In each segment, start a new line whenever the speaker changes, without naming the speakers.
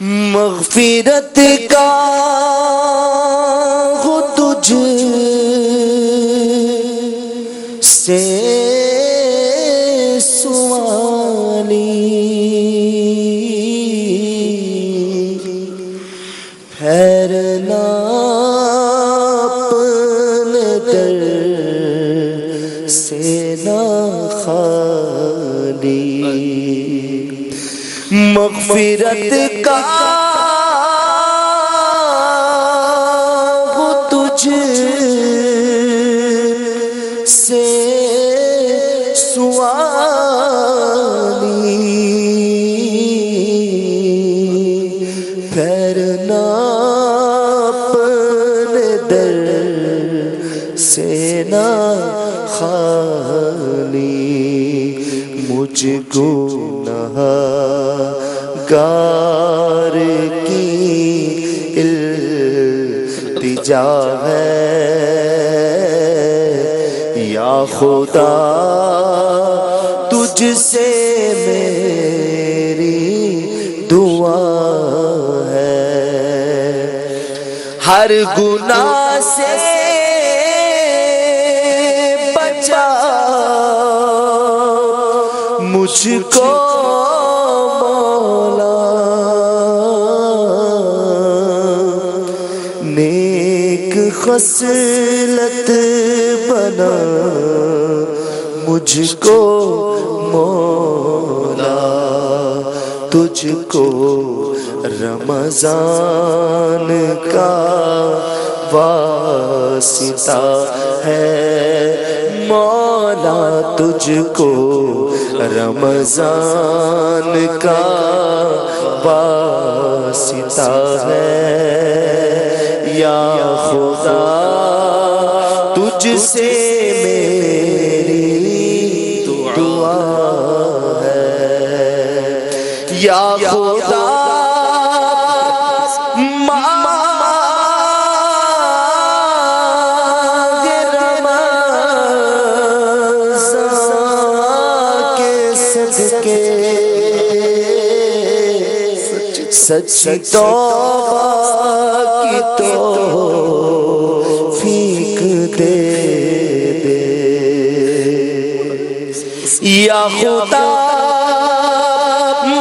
مغفرت کا ہو تجھ سے سوالی، پھیرنا اپنے در سے نہ خالی، مغفرت کا ہو تجھ سے سوالی، پھیرنا اپنے در سے نہ خالی، مجھ گنہگار کی التجا ہے، یا خدا تجھ سے میری دعا ہے، ہر گناہ سے بچا مجھ کو مولا، نیک خصلت بنا مجھ کو مولا، تجھ کو رمضان کا واسطہ ہے مولا، تجھ کو رمضان کا واسطہ ہے، یا خدا تجھ سے میری دعا ہے، یا خدا سچی توبہ کی توفیق دے دے، یا خدا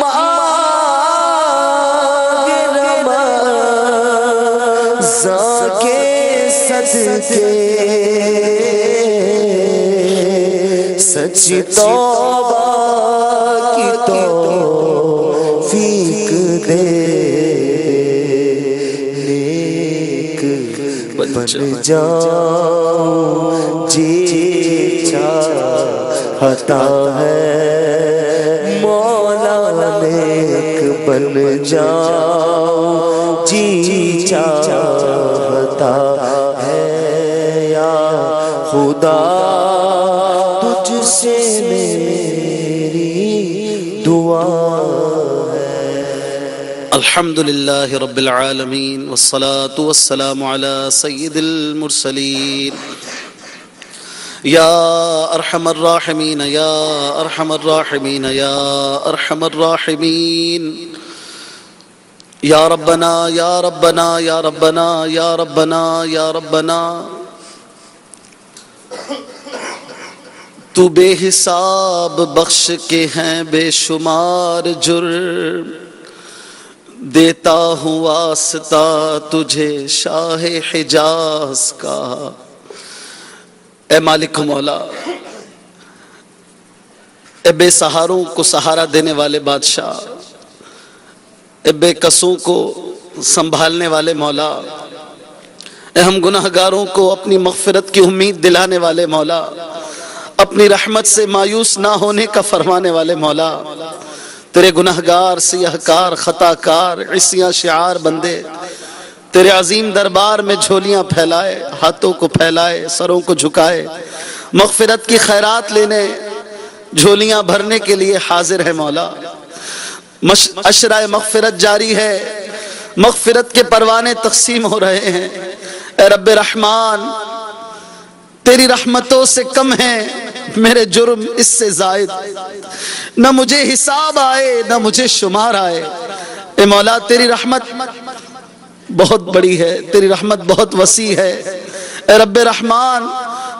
مانگ رمضان کے صدقے، سچی توبہ کی توفیق دے، نیک بن جاؤں جی چاہتا ہے مولا، نیک بن جاؤں جی چاہتا ہے، یا خدا تجھ سے میری دعا ہے۔
الحمدللہ رب العالمین والصلاة والسلام على سید المرسلین، یا ارحم الراحمین یا ارحم الراحمین یا ارحم الراحمین، یا ربنا یا ربنا یا ربنا یا ربنا یا ربنا، تو بے حساب بخش کے ہیں بے شمار جرم، دیتا ہوں واسطہ تجھے شاہ حجاز کا، اے مالک مولا، اے بے سہاروں کو سہارا دینے والے بادشاہ، اے بے کسوں کو سنبھالنے والے مولا، اے ہم گناہگاروں کو اپنی مغفرت کی امید دلانے والے مولا، اپنی رحمت سے مایوس نہ ہونے کا فرمانے والے مولا، تیرے گناہگار سیاہکار خطاکار عصیاں شعار بندے تیرے عظیم دربار میں جھولیاں پھیلائے، ہاتھوں کو پھیلائے، سروں کو جھکائے، مغفرت کی خیرات لینے جھولیاں بھرنے کے لیے حاضر ہے مولا، عشرہ مغفرت جاری ہے، مغفرت کے پروانے تقسیم ہو رہے ہیں، اے رب رحمان تیری رحمتوں سے کم ہے میرے جرم اس سے زائد، نہ مجھے حساب آئے نہ مجھے شمار آئے، اے مولا تیری رحمت بہت بڑی ہے، تیری رحمت بہت وسیع ہے۔ اے رب رحمان،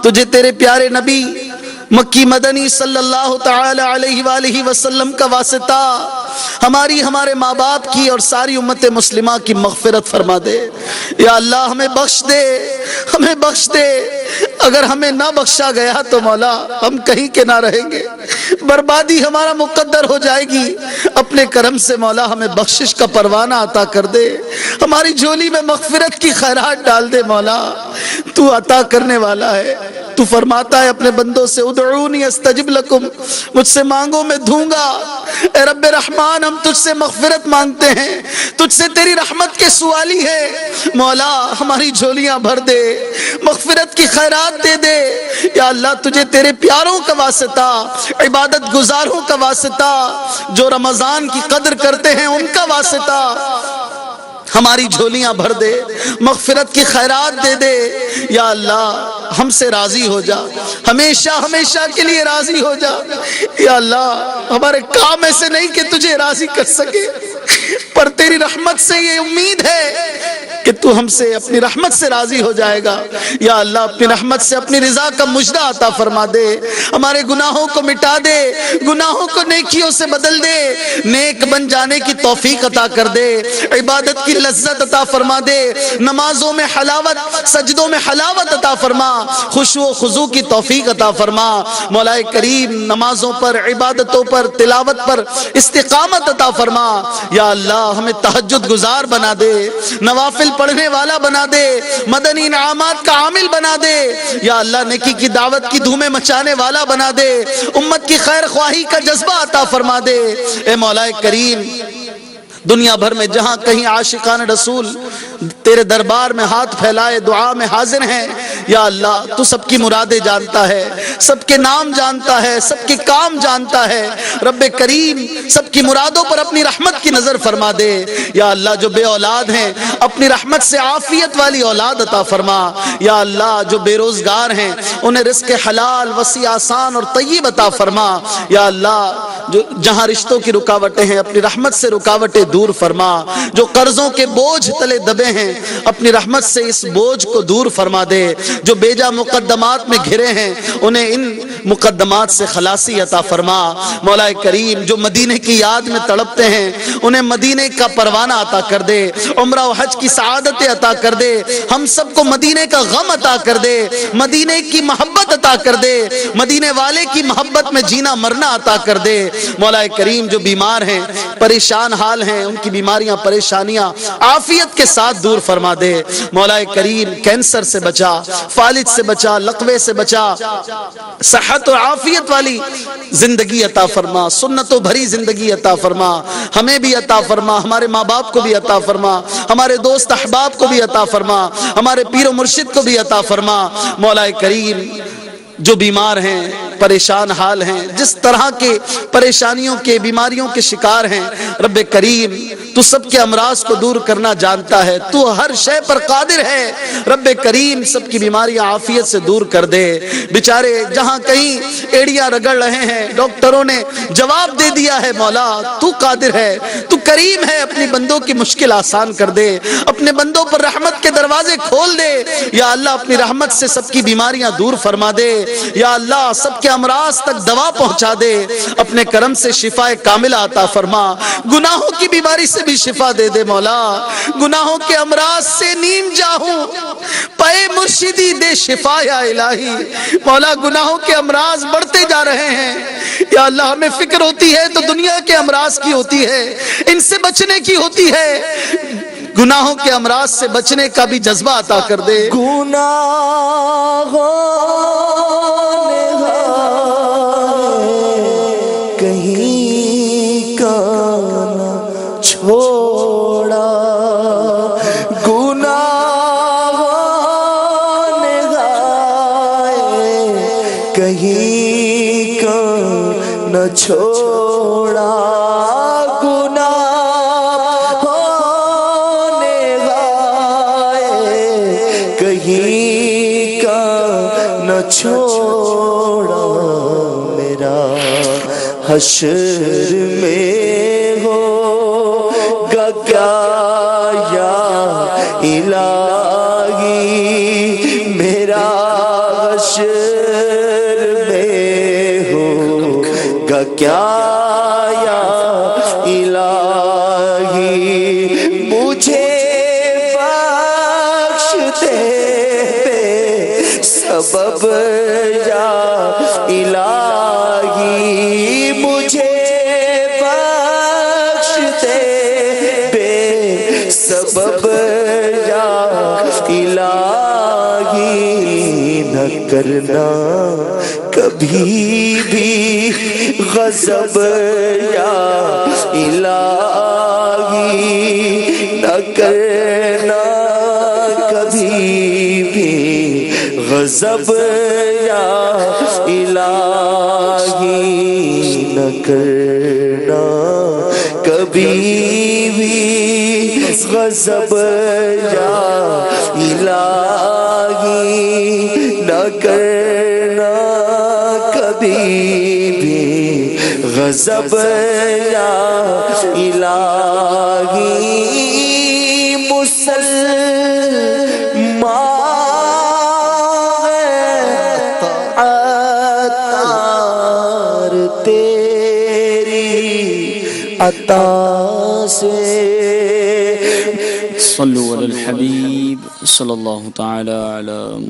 تجھے تیرے پیارے نبی مکی مدنی صلی اللہ تعالی علیہ وآلہ وسلم کا واسطہ ہماری، ہمارے ماں باپ کی اور ساری امت مسلمہ کی مغفرت فرما دے۔ یا اللہ ہمیں بخش دے، ہمیں بخش دے۔ اگر ہمیں نہ بخشا گیا تو مولا ہم کہیں کے نہ رہیں گے، بربادی ہمارا مقدر ہو جائے گی۔ اپنے کرم سے مولا ہمیں بخشش کا پروانہ عطا کر دے، ہماری جھولی میں مغفرت کی خیرات ڈال دے۔ مولا تو عطا کرنے والا ہے، تو فرماتا ہے اپنے بندوں سے ادعونی استجب لکم، مجھ سے مانگو میں دوں گا۔ اے رب رحمان، ہم تجھ سے مغفرت مانگتے ہیں، تجھ سے تیری رحمت کے سوالی ہے۔ مولا ہماری جھولیاں بھر دے، مغفرت کی خیرات دے دے۔ یا اللہ تجھے تیرے پیاروں کا واسطہ، عبادت گزاروں کا واسطہ، جو رمضان کی قدر کرتے ہیں ان کا واسطہ ہماری جھولیاں بھر دے، مغفرت کی خیرات دے دے۔ یا اللہ ہم سے راضی ہو جا، ہمیشہ ہمیشہ کے لیے راضی ہو جا۔ یا اللہ ہمارے کام ایسے نہیں کہ تجھے راضی کر سکے، پر تیری رحمت سے یہ امید ہے کہ تو ہم سے اپنی رحمت سے راضی ہو جائے گا۔ یا اللہ اپنی رحمت سے اپنی رضا کا مجدہ عطا فرما دے، ہمارے گناہوں کو مٹا دے، گناہوں کو نیکیوں سے بدل دے، نیک بن جانے کی توفیق عطا کر دے، عبادت کی لذت عطا فرما دے، نمازوں میں حلاوت، سجدوں میں حلاوت عطا فرما، خشوع و خضوع کی توفیق عطا فرما۔ مولا کریم نمازوں پر، عبادتوں پر، تلاوت پر استقامت عطا فرما۔ یا اللہ ہمیں تہجد گزار بنا دے، نوافل پڑھنے والا بنا دے، مدنی انعامات کا عامل بنا دے۔ یا اللہ نیکی کی دعوت کی دھومیں مچانے والا بنا دے، امت کی خیر خواہی کا جذبہ عطا فرما دے۔ اے مولا کریم دنیا بھر میں جہاں کہیں عاشقان رسول تیرے دربار میں ہاتھ پھیلائے دعا میں حاضر ہیں، یا اللہ تو سب کی مرادیں جانتا ہے، سب کے نام جانتا ہے، سب کے کام جانتا ہے۔ رب کریم سب کی مرادوں پر اپنی رحمت کی نظر فرما دے۔ یا اللہ جو بے اولاد ہیں اپنی رحمت سے عافیت والی اولاد عطا فرما۔ یا اللہ جو بے روزگار ہیں انہیں رزق حلال وسیع آسان اور طیب عطا فرما۔ یا اللہ جو جہاں رشتوں کی رکاوٹیں ہیں اپنی رحمت سے رکاوٹیں دور فرما، جو قرضوں کے بوجھ تلے دبے ہیں اپنی رحمت سے اس بوجھ کو دور فرما دے، جو بیجا مقدمات میں گھرے ہیں انہیں ان مقدمات سے خلاصی عطا فرما۔ مولا کریم جو مدینے کی یاد میں تڑپتے ہیں انہیں مدینے کا پروانہ عطا کر دے، عمرہ و حج کی سعادت عطا کر دے، ہم سب کو مدینے کا غم عطا کر دے، مدینے کی محبت عطا کر دے، مدینے والے کی محبت میں جینا مرنا عطا کر دے۔ مولا کریم جو بیمار ہیں پریشان حال ہیں ان کی بیماریاں پریشانیاں عافیت کے ساتھ دور فرما دے۔ مولا کریم کینسر سے بچا، فالج سے بچا، لقوے سے بچا، صحت و عافیت والی زندگی عطا فرما، سنتوں بھری زندگی عطا فرما، ہمیں بھی عطا فرما، ہمارے ماں باپ کو بھی عطا فرما، ہمارے دوست احباب کو بھی عطا فرما، ہمارے پیر و مرشد کو بھی عطا فرما۔ مولا کریم جو بیمار ہیں پریشان حال ہیں، جس طرح کے پریشانیوں کے بیماریوں کے شکار ہیں، رب کریم تو سب کے امراض کو دور کرنا جانتا ہے، تو ہر شے پر قادر ہے۔ رب کریم سب کی بیماریاں عافیت سے دور کر دے۔ بیچارے جہاں کہیں ایڑیاں رگڑ رہے ہیں ڈاکٹروں نے جواب دے دیا ہے، مولا تو قادر ہے، تو کریم ہے، اپنی بندوں کی مشکل آسان کر دے، اپنے بندوں پر رحمت کے دروازے کھول دے۔ یا اللہ اپنی رحمت سے سب کی بیماریاں دور فرما دے۔ یا اللہ سب کے امراض تک دوا پہنچا دے، اپنے کرم سے شفا کاملہ عطا فرما، گناہوں کی بیماری سے بھی شفا دے دے۔ مولا گناہوں کے امراض سے نیم جاہوں پے مرشدی دے شفا یا الہی۔ مولا گناہوں کے امراض بڑھتے جا رہے ہیں، یا اللہ ہمیں فکر ہوتی ہے تو دنیا کے امراض کی ہوتی ہے، ان سے بچنے کی ہوتی ہے، گناہوں کے امراض سے بچنے کا بھی جذبہ عطا کر دے۔
گناہوں کہیں کا نہ چھوڑا، گناہوں نے کہیں کا نہ چھوڑا، کہیں کا نہ چھوڑا، میرا حشر میں ہوگا ہوگا کیا یا الہی میرا حشر میں ہوگا کیا یا الہی مجھے بخش دے بے سبب یا الہی مجھے بخش دے بے سبب یا الہی نہ کرنا کبھی بھی غضب یا الہی نہ کرنا کبھی بھی غضب یا الہی نہ کرنا کبھی بھی غضب یا الہی نہ کرنا کبھی بھی غضب یا الہی عطا سے
صلو علی الحبیب صلی اللہ تعالی علی